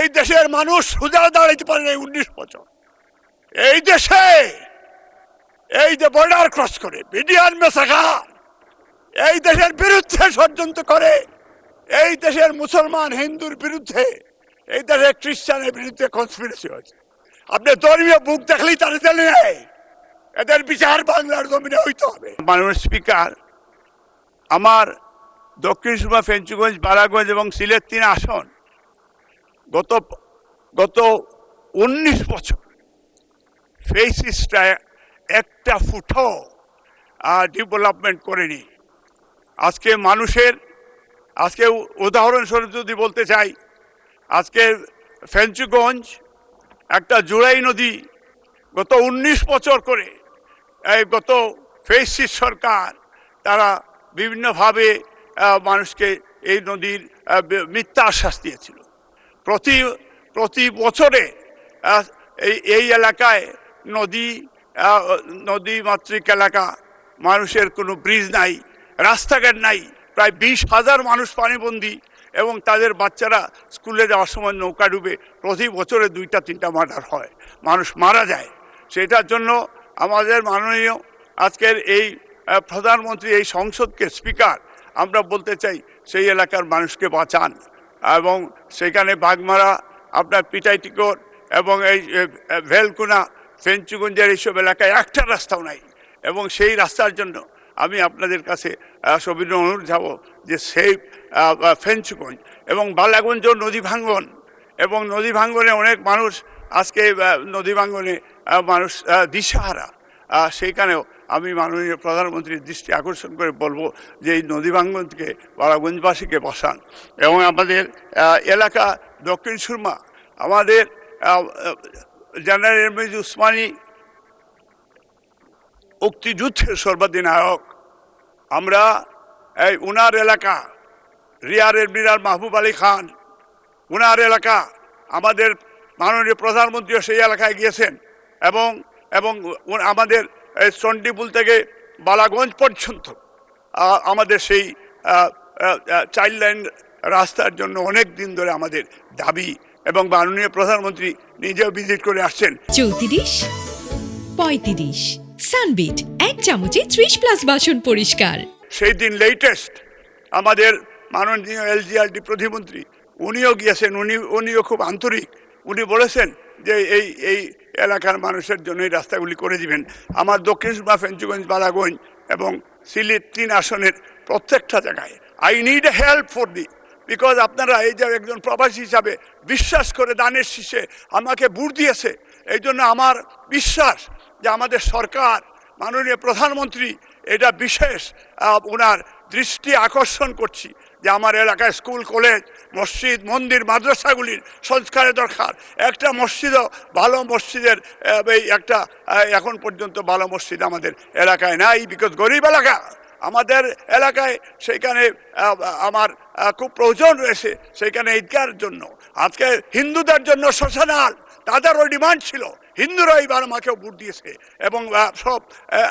এই দেশের মানুষ সোজা দাঁড়াইতে পারে না 19 বছর। এই দেশে এই যে বর্ডার ক্রস করে বিডিআর মেসাকার এই দেশের বিরুদ্ধে ষড়যন্ত্র করে, এই দেশের মুসলমান হিন্দুর বিরুদ্ধে, এই দেশের খ্রিস্টানের বিরুদ্ধে কনস্পিরেসি হয়েছে। আপনি ধর্মীয় বুক দেখলেই তারা জানে নেই, এদের বিচার বাংলার জমিনে হইতে হবে। মাননীয় স্পিকার, আমার দক্ষিণ সুরমা, ফেঞ্চুগঞ্জ, বালাগঞ্জ এবং সিলেট 3 আসন গত 19 বছর ফেসিস্টরা একটা ফুটও ডেভেলপমেন্ট করেনি। আজকে উদাহরণস্বরূপ যদি বলতে চাই, আজকে ফেঞ্চুগঞ্জ একটা জুড়াই নদী গত 19 বছর করে গত ফেসিস্ট সরকার তারা বিভিন্নভাবে মানুষকে এই নদীর মিথ্যা আশ্বাস দিয়েছিল। প্রতি বছরে এই এলাকায় নদী মাতৃক এলাকা, মানুষের কোনো ব্রিজ নাই, রাস্তাঘাট নাই, প্রায় 20,000 মানুষ পানিবন্দী এবং তাদের বাচ্চারা স্কুলে যাওয়ার সময় নৌকা ডুবে প্রতি বছরে 2-3টা মার্ডার হয়, মানুষ মারা যায়। সেটার জন্য আমাদের মাননীয় আজকের এই প্রধানমন্ত্রী, এই সংসদকে, স্পিকার, আমরা বলতে চাই সেই এলাকার মানুষকে বাঁচান। এবং সেখানে বাগমারা, আপনার পিটাইটিকর এবং এই ভেলকুনা, ফেঞ্চুগঞ্জের এইসব এলাকায় একটা রাস্তাও নাই, এবং সেই রাস্তার জন্য আমি আপনাদের কাছে সবিনয় অনুরোধ যাব যে সেই ফেঞ্চুগঞ্জ এবং বালাগঞ্জ নদী ভাঙ্গন, এবং নদী ভাঙ্গনে অনেক মানুষ আজকে নদী ভাঙ্গনে মানুষ দিশাহারা, সেইখানেও আমি মাননীয় প্রধানমন্ত্রীর দৃষ্টি আকর্ষণ করে বলবো যে এই নদী ভাঙ্গনকে বালাগঞ্জবাসীকে বসান। এবং আমাদের এলাকা দক্ষিণ সুরমা, আমাদের জেনারেল এমএজ উসমানী মুক্তিযুদ্ধের সর্বাধিনায়ক, আমরা উনার এলাকা রিয়ার এডমিরাল মাহবুব আলী খান, উনার এলাকা, আমাদের মাননীয় প্রধানমন্ত্রীও সেই এলাকায় গিয়েছেন, এবং আমাদের চণ্ডীপুল থেকে বালাগঞ্জ পর্যন্ত আমাদের সেই চাইল্ড লাইন রাস্তার জন্য অনেক দিন ধরে আমাদের দাবি, এবং মাননীয় প্রধানমন্ত্রী নিজেও ভিজিট করে আসছেন। 34, 35 সানবিট 1 চামচে 30+ বাসন পরিষ্কার। সেই দিন লেটেস্ট আমাদের মাননীয় এলজিআরডি প্রতিমন্ত্রী উনিও গিয়েছেন, উনিও খুব আন্তরিক, উনি বলেছেন যে এই এলাকার মানুষের জন্য এই রাস্তাগুলি করে দিবেন। আমার দক্ষিণ সুরমা, ফেঞ্চুগঞ্জ, বালাগঞ্জ এবং সিলেট 3 আসনের প্রত্যেকটা জায়গায় I need a help for because আপনারা এই যে একজন প্রবাসী হিসাবে বিশ্বাস করে দানের শীষে আমাকে ভোট দিয়েছে, এই জন্য আমার বিশ্বাস যে আমাদের সরকার, মাননীয় প্রধানমন্ত্রী এটা বিশেষ ওনার দৃষ্টি আকর্ষণ করছি যে আমার এলাকায় স্কুল, কলেজ, মসজিদ, মন্দির, মাদ্রাসাগুলির সংস্কারের দরকার। একটা মসজিদও, ভালো মসজিদের এই একটা এখন পর্যন্ত ভালো মসজিদ আমাদের এলাকায় নাই, বিকজ গরিব এলাকা আমাদের এলাকায়। সেইখানে আমার খুব প্রয়োজন রয়েছে সেইখানে ঈদগার জন্য। আজকে হিন্দুদের জন্য শ্মশানাল, তাদেরও ডিমান্ড ছিল, হিন্দুরা এইবার আমাকেও ভোট দিয়েছে এবং সব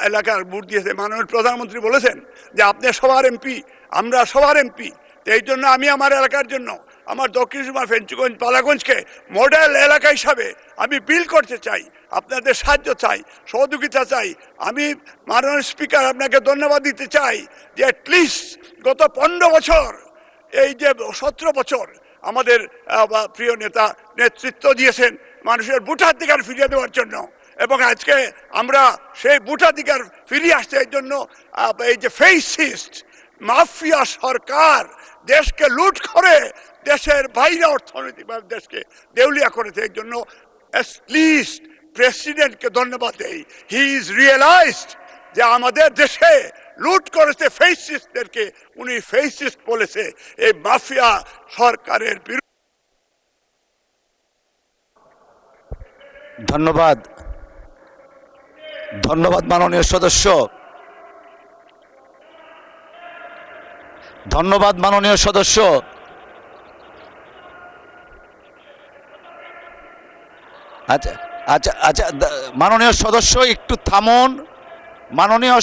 এলাকার ভোট দিয়েছে। মাননীয় প্রধানমন্ত্রী বলেছেন যে আপনি সবার এমপি, আমরা সবার এমপি, এই জন্য আমি আমার এলাকার জন্য, আমার দক্ষিণ সুরমা, ফেঞ্চুগঞ্জ, বালাগঞ্জকে মডেল এলাকা হিসাবে আমি বিল করতে চাই। আপনাদের সাহায্য চাই, সহযোগিতা চাই। আমি মাননীয় স্পিকার আপনাকে ধন্যবাদ দিতে চাই যে অ্যাটলিস্ট গত 15 বছর, এই যে 17 বছর আমাদের প্রিয় নেতা নেতৃত্ব দিয়েছেন মানুষের ভোটাধিকার ফিরিয়ে দেওয়ার জন্য, এবং আজকে আমরা সেই ভোটাধিকার ফিরিয়ে আসতে এই জন্য এই যে ফেসিস্ট মাফিয়া সরকার দেশকে লুট করে দেশের বাইরে অর্থনৈতিকভাবে দেশকে দেউলিয়া করেছে, এই জন্য অ্যাটলিস্ট প্রেসিডেন্টকে ধন্যবাদ দেই। হি ইজ রিয়েলাইজড যে আমাদের দেশে লুট করেছে ফেসিস্টদেরকে, উনি ফেসিস্ট বলেছে এই মাফিয়া সরকারের বিরুদ্ধে। ধন্যবাদ, ধন্যবাদ মাননীয় সদস্য, ধন্যবাদ মাননীয় সদস্য। আচ্ছা আচ্ছা আচ্ছা, মাননীয় সদস্য একটু থামুন। মাননীয়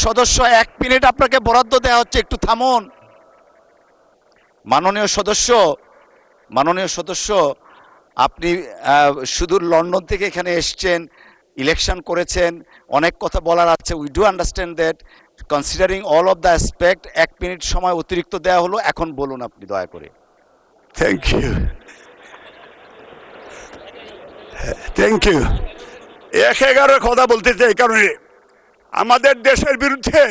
সদস্য 1 মিনিট আপনাকে বরাদ্দ দেওয়া হচ্ছে, একটু থামুন। মাননীয় সদস্য মাননীয় সদস্য, আপনি শুধু লন্ডন থেকে এখানে এসছেন, ইলেকশন করেছেন, অনেক কথা বলার আছে। We do understand that, considering all of the aspect 1 minute সময় অতিরিক্ত দেওয়া হলো। এখন বলুন আপনি দয়া করে। Thank you, thank you. 1-11 কথা বলতে চাই, এই কারণে আমাদের দেশের বিরুদ্ধে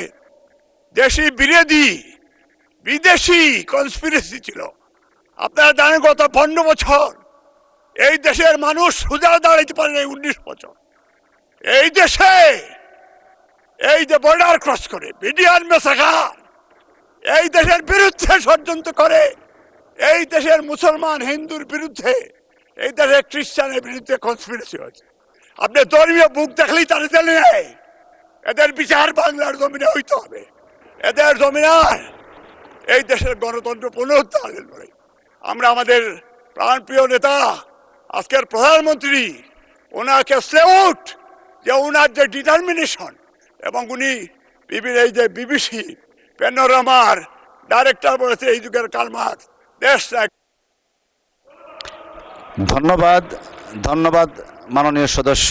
দেশি বিরোধী বিদেশি কনস্পিরেসি ছিল। আপনারা জানেন গত 15 বছর এই দেশের মানুষ সোজা দাঁড়াইতে পারে নাই। 19 বছর এই দেশে, এই যে বর্ডার ক্রস করে বিডিআর মেসাকার এই দেশের বিরুদ্ধে ষড়যন্ত্র করে, এই দেশের মুসলমান হিন্দুর বিরুদ্ধে, এই দেশের খ্রিস্টানের বিরুদ্ধে কনস্পিরেসি হয়েছে। আপনি ধর্মীয় বুক দেখলেই তারা জানে নেই এদের বিচার বাংলার জমিনে হইতে হবে। এদের জমিনার এই দেশের গণতন্ত্র পুনরুদ্ধারের লড়াই। আমরা আমাদের প্রাণপ্রিয় নেতা, আজকের প্রধানমন্ত্রী, ওনাকে স্যালুট, যে ওনার যে ডিটারমিনেশন, এবং উনি এই যে বিবিসি প্যানোরামার ডাইরেক্টর বলেছে এই যুগের কার্ল মার্কস, দেশ ধন্যবাদ, ধন্যবাদ মাননীয় সদস্য।